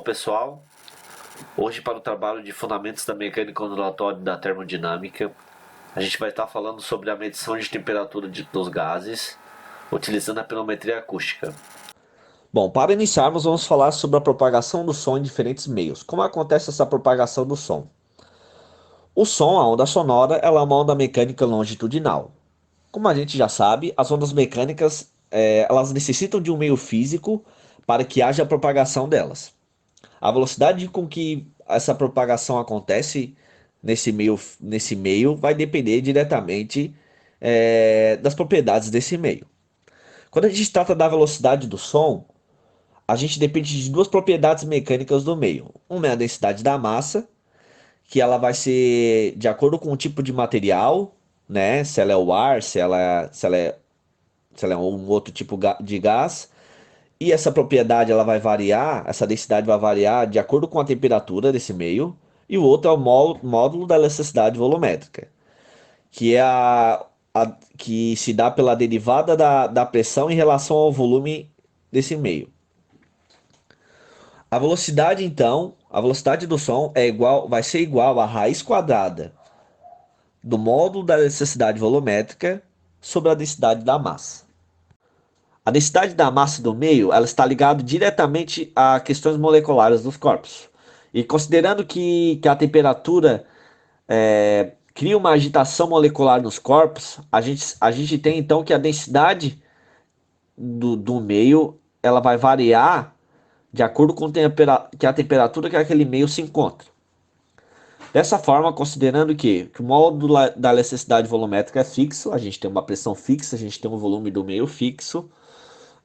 pessoal, hoje para o trabalho de Fundamentos da Mecânica Ondulatória e da Termodinâmica, a gente vai estar falando sobre a medição de temperatura dos gases, utilizando a pirometria acústica. Bom, para iniciarmos, vamos falar sobre a propagação do som em diferentes meios. Como acontece essa propagação do som? O som, a onda sonora, ela é uma onda mecânica longitudinal. Como a gente já sabe, as ondas mecânicas, elas necessitam de um meio físico para que haja a propagação delas. A velocidade com que essa propagação acontece nesse meio vai depender diretamente, das propriedades desse meio. Quando a gente trata da velocidade do som, a gente depende de duas propriedades mecânicas do meio. Uma é a densidade da massa, que ela vai ser de acordo com o tipo de material, né? Se ela é o ar, se ela é um outro tipo de gás. E essa propriedade ela vai variar, essa densidade vai variar de acordo com a temperatura desse meio. E o outro é o módulo da elasticidade volumétrica, que é que se dá pela derivada da pressão em relação ao volume desse meio. A velocidade, então, a velocidade do som vai ser igual à raiz quadrada do módulo da necessidade volumétrica sobre a densidade da massa. A densidade da massa do meio, ela está ligada diretamente a questões moleculares dos corpos. E considerando que a temperatura cria uma agitação molecular nos corpos, a gente tem então que a densidade do meio ela vai variar de acordo com a temperatura que aquele meio se encontra. Dessa forma, considerando que o módulo da elasticidade volumétrica é fixo, a gente tem uma pressão fixa, a gente tem um volume do meio fixo,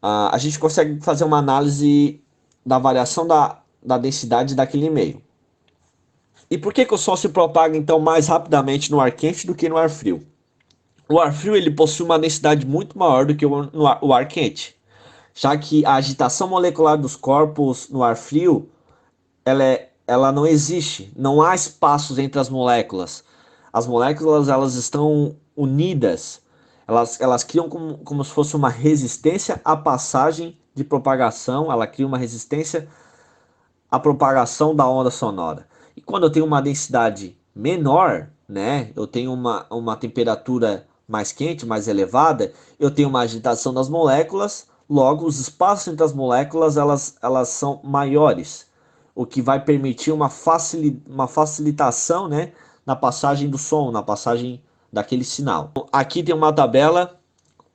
a gente consegue fazer uma análise da variação da densidade daquele meio. E por que o som se propaga então mais rapidamente no ar quente do que no ar frio? O ar frio ele possui uma densidade muito maior do que o ar quente, já que a agitação molecular dos corpos no ar frio ela não existe, não há espaços entre as moléculas. As moléculas elas estão unidas, elas criam como se fosse uma resistência à passagem de propagação, ela cria uma resistência à propagação da onda sonora. E quando eu tenho uma densidade menor, né, eu tenho uma temperatura mais quente, mais elevada, eu tenho uma agitação das moléculas, logo os espaços entre as moléculas elas são maiores, o que vai permitir uma facilitação, né, na passagem do som, na passagem daquele sinal. Aqui tem uma tabela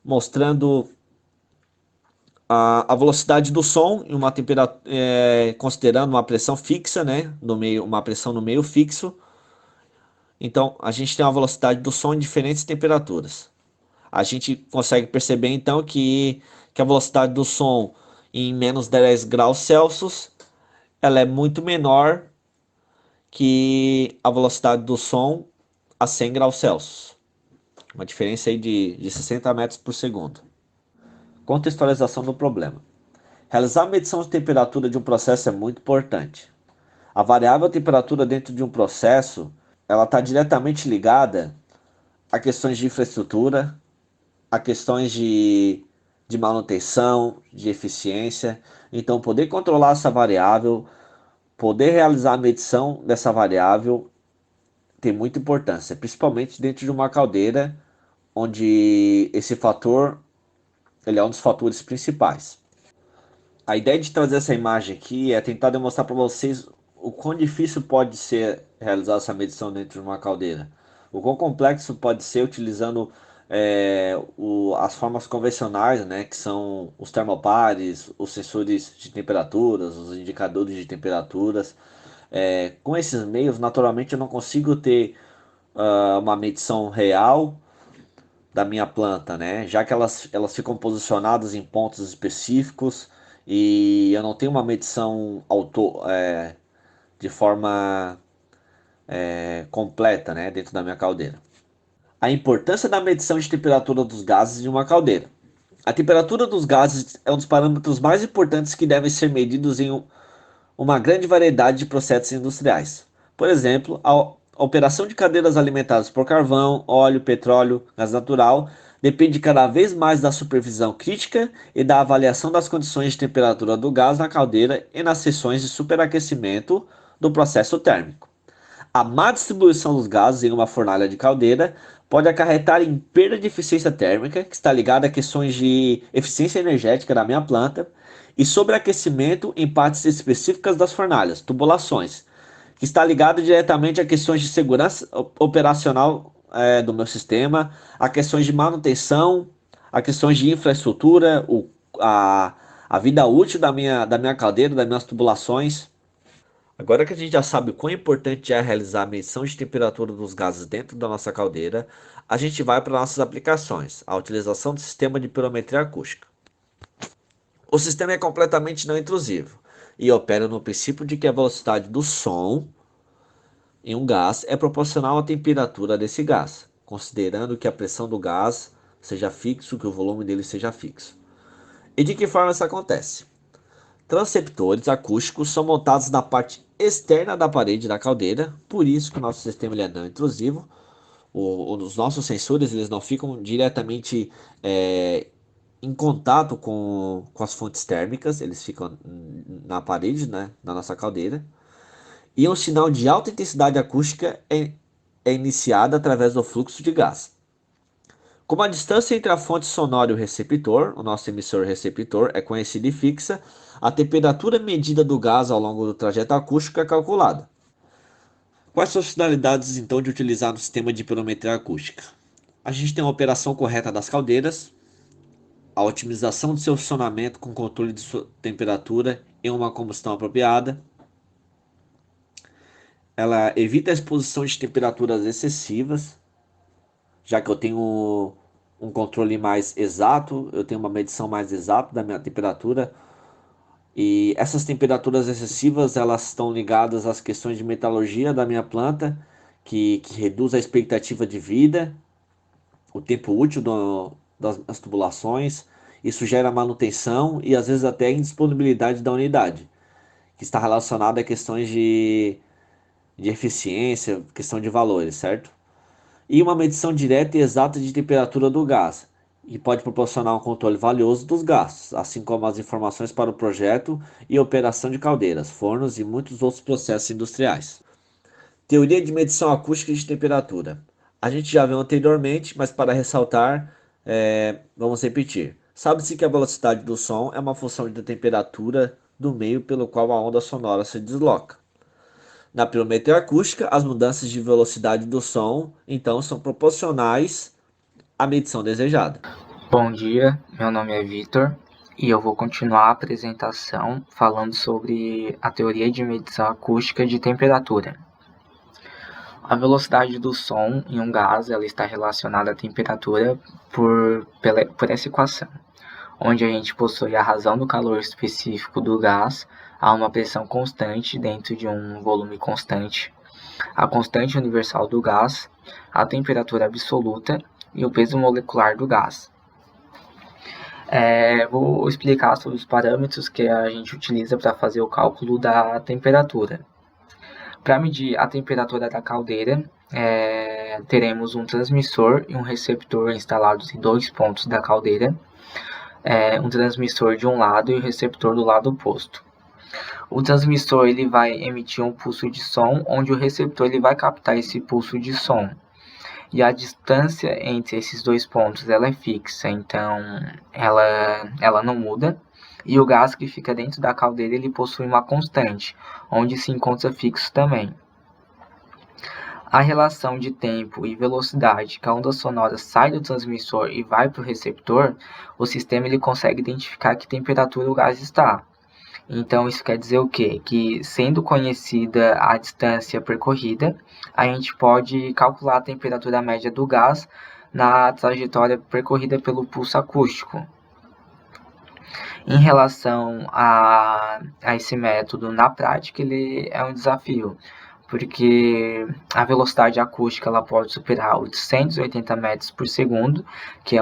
mostrando a velocidade do som em uma temperatura, considerando uma pressão fixa, né, no meio, uma pressão no meio fixo. Então, a gente tem a velocidade do som em diferentes temperaturas. A gente consegue perceber então que a velocidade do som em menos 10 graus Celsius ela é muito menor que a velocidade do som a 100 graus Celsius. Uma diferença aí de 60 metros por segundo. Contextualização do problema. Realizar a medição de temperatura de um processo é muito importante. A variável temperatura dentro de um processo ela está diretamente ligada a questões de infraestrutura, a questões de manutenção, de eficiência. Então, poder controlar essa variável, poder realizar a medição dessa variável tem muita importância, principalmente dentro de uma caldeira, onde esse fator ele é um dos fatores principais. A ideia de trazer essa imagem aqui é tentar demonstrar para vocês o quão difícil pode ser realizar essa medição dentro de uma caldeira. O quão complexo pode ser utilizando as formas convencionais, né, que são os termopares, os sensores de temperaturas, os indicadores de temperaturas. Com esses meios, naturalmente, eu não consigo ter uma medição real da minha planta, né? Já que elas ficam posicionadas em pontos específicos e eu não tenho uma medição de forma completa, né, dentro da minha caldeira. A importância da medição de temperatura dos gases em uma caldeira. A temperatura dos gases é um dos parâmetros mais importantes que devem ser medidos em uma grande variedade de processos industriais. Por exemplo, a operação de cadeiras alimentadas por carvão, óleo, petróleo, gás natural depende cada vez mais da supervisão crítica e da avaliação das condições de temperatura do gás na caldeira e nas seções de superaquecimento do processo térmico. A má distribuição dos gases em uma fornalha de caldeira pode acarretar em perda de eficiência térmica, que está ligada a questões de eficiência energética da minha planta, e sobreaquecimento em partes específicas das fornalhas, tubulações, que está ligado diretamente a questões de segurança operacional do meu sistema, a questões de manutenção, a questões de infraestrutura, a vida útil da minha caldeira, das minhas tubulações. Agora que a gente já sabe o quão importante é realizar a medição de temperatura dos gases dentro da nossa caldeira, a gente vai para nossas aplicações, a utilização do sistema de pirometria acústica. O sistema é completamente não intrusivo e opera no princípio de que a velocidade do som em um gás é proporcional à temperatura desse gás, considerando que a pressão do gás seja fixo, que o volume dele seja fixo. E de que forma isso acontece? Transceptores acústicos são montados na parte externa da parede da caldeira, por isso que o nosso sistema ele é não intrusivo. Os nossos sensores eles não ficam diretamente em contato com as fontes térmicas, eles ficam na parede, né, na nossa caldeira. E um sinal de alta intensidade acústica é iniciado através do fluxo de gás. Como a distância entre a fonte sonora e o receptor, o nosso emissor receptor, é conhecida e fixa, a temperatura medida do gás ao longo do trajeto acústico é calculada. Quais são as finalidades então de utilizar um sistema de pirometria acústica? A gente tem a operação correta das caldeiras, a otimização do seu funcionamento com controle de sua temperatura e uma combustão apropriada. Ela evita a exposição de temperaturas excessivas, já que eu tenho um controle mais exato, eu tenho uma medição mais exata da minha temperatura. E essas temperaturas excessivas, elas estão ligadas às questões de metalurgia da minha planta, que reduz a expectativa de vida, o tempo útil das tubulações. Isso gera manutenção e às vezes até indisponibilidade da unidade, que está relacionada a questões de eficiência, questão de valores, certo? E uma medição direta e exata de temperatura do gás, e pode proporcionar um controle valioso dos gastos, assim como as informações para o projeto e operação de caldeiras, fornos e muitos outros processos industriais. Teoria de medição acústica de temperatura. A gente já viu anteriormente, mas para ressaltar, vamos repetir. Sabe-se que a velocidade do som é uma função da temperatura do meio pelo qual a onda sonora se desloca. Na pirometria acústica, as mudanças de velocidade do som, então, são proporcionais à medição desejada. Bom dia, meu nome é Vitor e eu vou continuar a apresentação falando sobre a teoria de medição acústica de temperatura. A velocidade do som em um gás ela está relacionada à temperatura por essa equação, onde a gente possui a razão do calor específico do gás a uma pressão constante dentro de um volume constante, a constante universal do gás, a temperatura absoluta e o peso molecular do gás. Vou explicar sobre os parâmetros que a gente utiliza para fazer o cálculo da temperatura. Para medir a temperatura da caldeira, teremos um transmissor e um receptor instalados em 2 pontos da caldeira, um transmissor de um lado e o receptor do lado oposto. O transmissor ele vai emitir um pulso de som, onde o receptor ele vai captar esse pulso de som. E a distância entre esses 2 pontos ela é fixa, então ela não muda. E o gás que fica dentro da caldeira ele possui uma constante, onde se encontra fixo também. A relação de tempo e velocidade que a onda sonora sai do transmissor e vai para o receptor, o sistema ele consegue identificar que temperatura o gás está. Então, isso quer dizer o quê? Que, sendo conhecida a distância percorrida, a gente pode calcular a temperatura média do gás na trajetória percorrida pelo pulso acústico. Em relação a esse método, na prática, ele é um desafio, porque a velocidade acústica ela pode superar 880 metros por segundo, que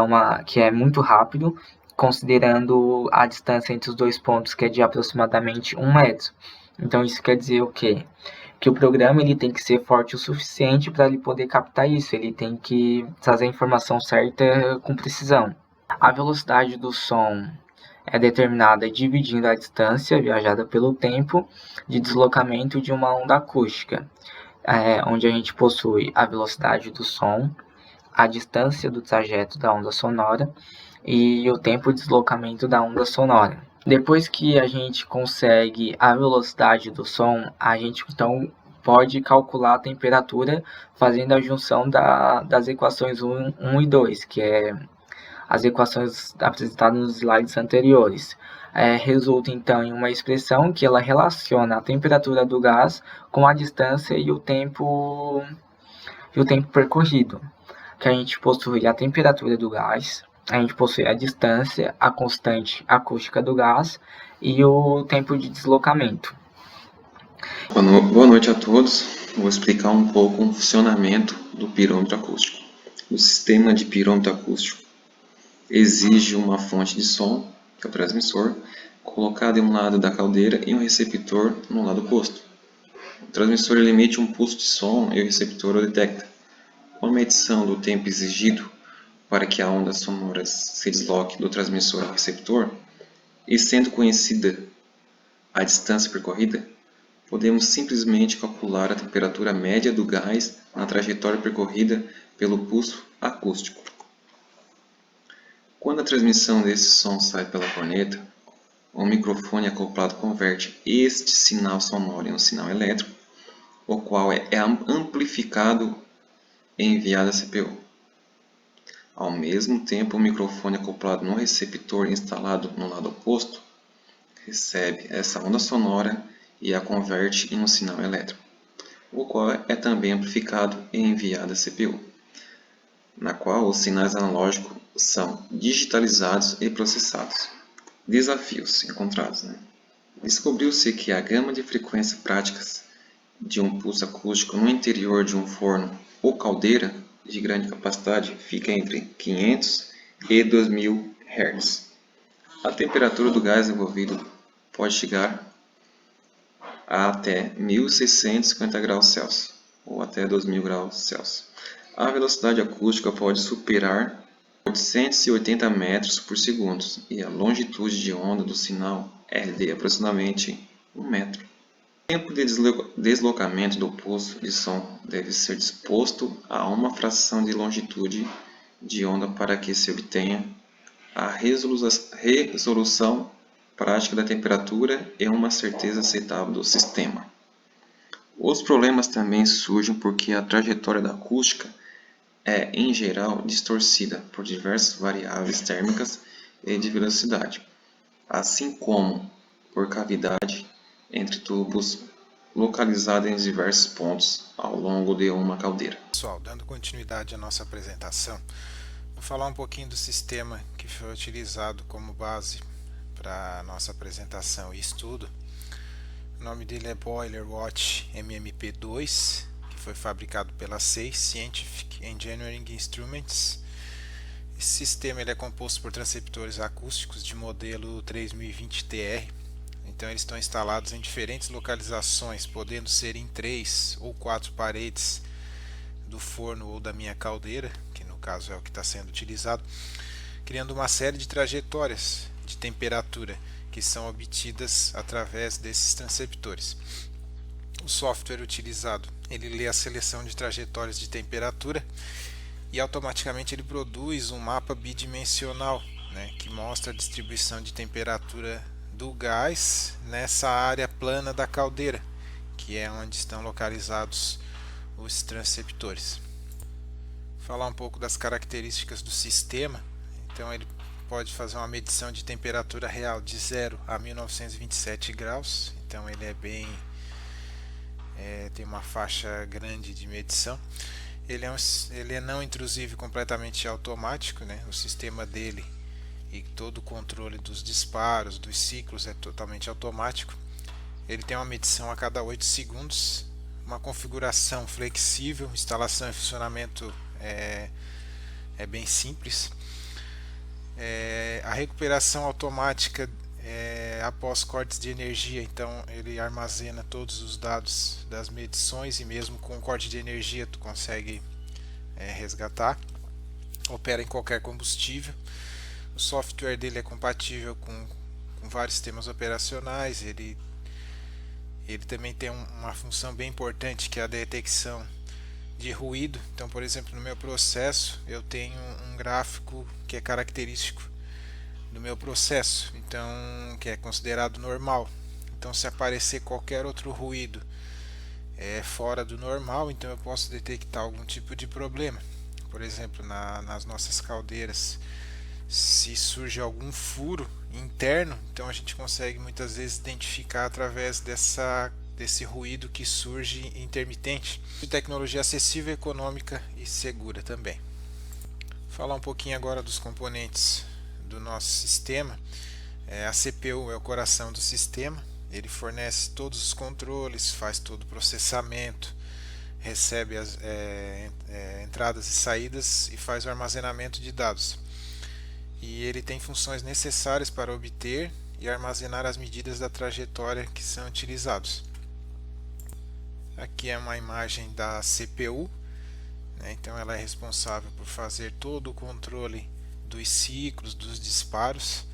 é muito rápido, considerando a distância entre os 2 pontos, que é de aproximadamente 1 metro. Então, isso quer dizer o quê? que o programa ele tem que ser forte o suficiente para ele poder captar isso, ele tem que trazer a informação certa com precisão. A velocidade do som é determinada dividindo a distância viajada pelo tempo de deslocamento de uma onda acústica, onde a gente possui a velocidade do som, a distância do trajeto da onda sonora e o tempo de deslocamento da onda sonora. Depois que a gente consegue a velocidade do som, a gente então pode calcular a temperatura fazendo a junção das equações 1 e 2, que é as equações apresentadas nos slides anteriores. Resulta então em uma expressão que ela relaciona a temperatura do gás com a distância e o tempo percorrido. Que a gente possui a temperatura do gás, a gente possui a distância, a constante acústica do gás e o tempo de deslocamento. Boa noite a todos. Vou explicar um pouco o funcionamento do pirômetro acústico. O sistema de pirômetro acústico exige uma fonte de som, que é o transmissor, colocado em um lado da caldeira e um receptor no lado oposto. O transmissor emite um pulso de som e o receptor o detecta. Com a medição do tempo exigido para que a onda sonora se desloque do transmissor ao receptor, e sendo conhecida a distância percorrida, podemos simplesmente calcular a temperatura média do gás na trajetória percorrida pelo pulso acústico. Quando a transmissão desse som sai pela corneta, o microfone acoplado converte este sinal sonoro em um sinal elétrico, o qual é amplificado e enviado à CPU. Ao mesmo tempo, o microfone acoplado no receptor instalado no lado oposto recebe essa onda sonora e a converte em um sinal elétrico, o qual é também amplificado e enviado à CPU, na qual os sinais analógicos são digitalizados e processados. Desafios encontrados. Descobriu-se que a gama de frequências práticas de um pulso acústico no interior de um forno ou caldeira de grande capacidade fica entre 500 e 2000 Hz. A temperatura do gás envolvido pode chegar a até 1650 graus Celsius ou até 2000 graus Celsius. A velocidade acústica pode superar 880 metros por segundo e a longitude de onda do sinal é de aproximadamente 1 metro. O tempo de deslocamento do pulso de som deve ser disposto a uma fração de longitude de onda para que se obtenha a resolução prática da temperatura e uma certeza aceitável do sistema. Os problemas também surgem porque a trajetória da acústica é, em geral, distorcida por diversas variáveis térmicas e de velocidade, assim como por cavidade entre tubos localizada em diversos pontos ao longo de uma caldeira. Pessoal, dando continuidade à nossa apresentação, vou falar um pouquinho do sistema que foi utilizado como base para a nossa apresentação e estudo. O nome dele é Boiler Watch MMP2, que foi fabricado pela SEI, Scientific Engineering Instruments. Esse sistema ele é composto por transceptores acústicos de modelo 3020TR. Então eles estão instalados em diferentes localizações, podendo ser em 3 ou 4 paredes do forno ou da minha caldeira, que no caso é o que está sendo utilizado, criando uma série de trajetórias de temperatura que são obtidas através desses transceptores. O software utilizado, ele lê a seleção de trajetórias de temperatura e automaticamente ele produz um mapa bidimensional, que mostra a distribuição de temperatura do gás nessa área plana da caldeira, que é onde estão localizados os transceptores. Vou falar um pouco das características do sistema. Então ele pode fazer uma medição de temperatura real de 0 a 1927 graus, então ele é bem tem uma faixa grande de medição. Ele é não intrusivo e completamente automático, o sistema dele e todo o controle dos disparos, dos ciclos é totalmente automático. Ele tem uma medição a cada 8 segundos, uma configuração flexível, instalação e funcionamento é bem simples. A recuperação automática após cortes de energia, então ele armazena todos os dados das medições, e mesmo com corte de energia tu consegue resgatar. Opera em qualquer combustível. O software dele é compatível com vários sistemas operacionais. Ele também tem uma função bem importante, que é a detecção de ruído. Então, por exemplo, no meu processo eu tenho um gráfico que é característico do meu processo, então que é considerado normal. Então, se aparecer qualquer outro ruído fora do normal, então eu posso detectar algum tipo de problema. Por exemplo, nas nossas caldeiras, se surge algum furo interno, então a gente consegue muitas vezes identificar através desse ruído que surge intermitente. Tecnologia acessível, econômica e segura também. Vou falar um pouquinho agora dos componentes do nosso sistema. A CPU é o coração do sistema. Ele fornece todos os controles, faz todo o processamento, recebe as entradas e saídas e faz o armazenamento de dados. E ele tem funções necessárias para obter e armazenar as medidas da trajetória que são utilizados. Aqui é uma imagem da CPU, né? Então ela é responsável por fazer todo o controle dos ciclos, dos disparos.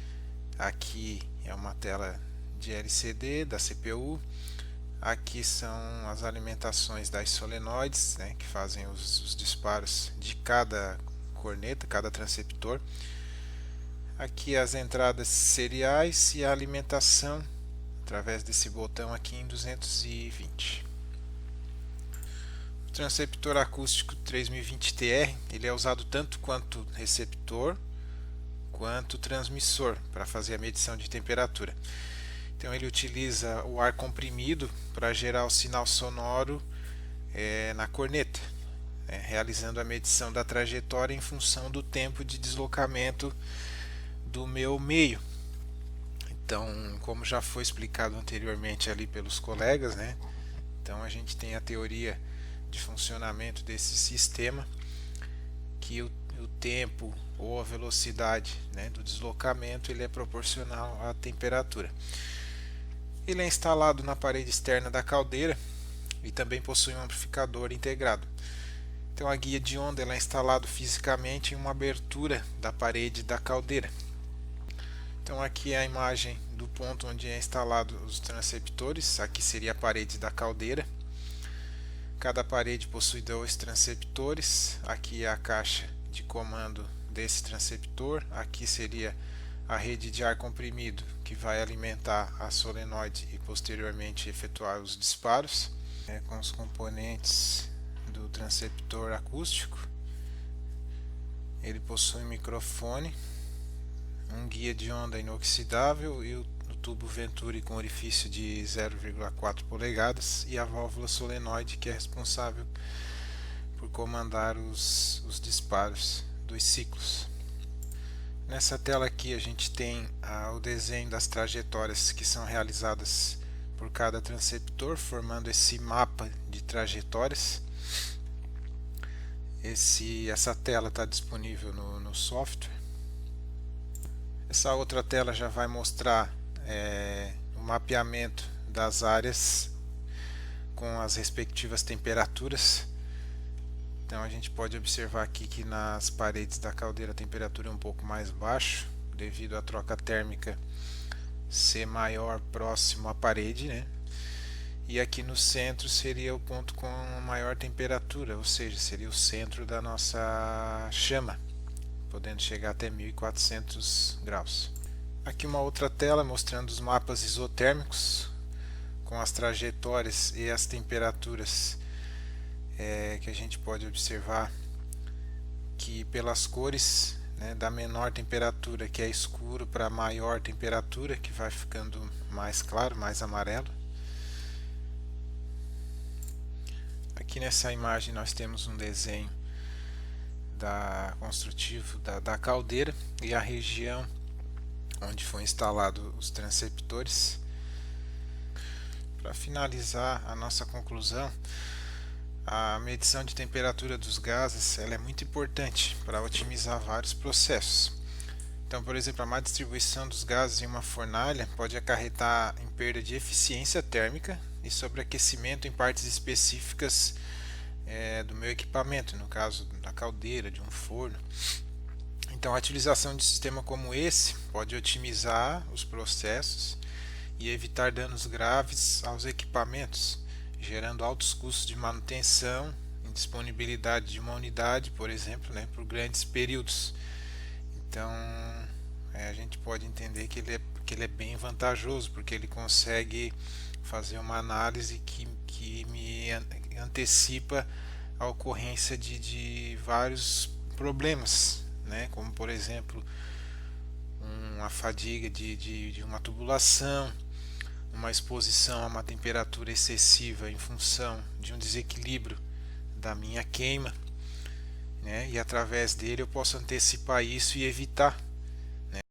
Aqui é uma tela de LCD da CPU. Aqui são as alimentações das solenoides, né, que fazem os disparos de cada corneta, cada transceptor. Aqui as entradas seriais e a alimentação através desse botão aqui em 220. O transceptor acústico 3020TR, ele é usado tanto quanto receptor quanto transmissor para fazer a medição de temperatura. Então ele utiliza o ar comprimido para gerar o sinal sonoro na corneta, realizando a medição da trajetória em função do tempo de deslocamento do meu meio. Então, como já foi explicado anteriormente ali pelos colegas, né? Então a gente tem a teoria de funcionamento desse sistema, que o tempo ou a velocidade, né, do deslocamento ele é proporcional à temperatura. Ele é instalado na parede externa da caldeira e também possui um amplificador integrado. Então a guia de onda ela é instalada fisicamente em uma abertura da parede da caldeira. Então aqui é a imagem do ponto onde é instalado os transceptores. Aqui seria a parede da caldeira. Cada parede possui 2 transceptores. Aqui é a caixa de comando desse transceptor. Aqui seria a rede de ar comprimido, que vai alimentar a solenoide e posteriormente efetuar os disparos. Com os componentes do transceptor acústico, ele possui um microfone, um guia de onda inoxidável e o tubo Venturi com orifício de 0,4 polegadas e a válvula solenoide, que é responsável por comandar os disparos dos ciclos. Nessa tela aqui a gente tem o desenho das trajetórias que são realizadas por cada transceptor, formando esse mapa de trajetórias. Essa tela está disponível no software. Essa outra tela já vai mostrar o mapeamento das áreas com as respectivas temperaturas. Então a gente pode observar aqui que nas paredes da caldeira a temperatura é um pouco mais baixa, devido à troca térmica ser maior próximo à parede, né? E aqui no centro seria o ponto com maior temperatura, ou seja, seria o centro da nossa chama, podendo chegar até 1400 graus. Aqui uma outra tela mostrando os mapas isotérmicos com as trajetórias e as temperaturas que a gente pode observar que pelas cores, né, da menor temperatura, que é escuro, para maior temperatura, que vai ficando mais claro, mais amarelo. Aqui nessa imagem nós temos um desenho construtivo da caldeira e a região onde foi instalado os transceptores. Para finalizar a nossa conclusão, a medição de temperatura dos gases ela é muito importante para otimizar vários processos. Então, por exemplo, a má distribuição dos gases em uma fornalha pode acarretar em perda de eficiência térmica e sobreaquecimento em partes específicas do meu equipamento, no caso da caldeira, de um forno. Então, a utilização de um sistema como esse pode otimizar os processos e evitar danos graves aos equipamentos, gerando altos custos de manutenção, indisponibilidade de uma unidade, por exemplo, por grandes períodos. Então, a gente pode entender que ele é bem vantajoso, porque ele consegue fazer uma análise que me antecipa a ocorrência de vários problemas, como por exemplo uma fadiga de uma tubulação, uma exposição a uma temperatura excessiva em função de um desequilíbrio da minha queima, e através dele eu posso antecipar isso e evitar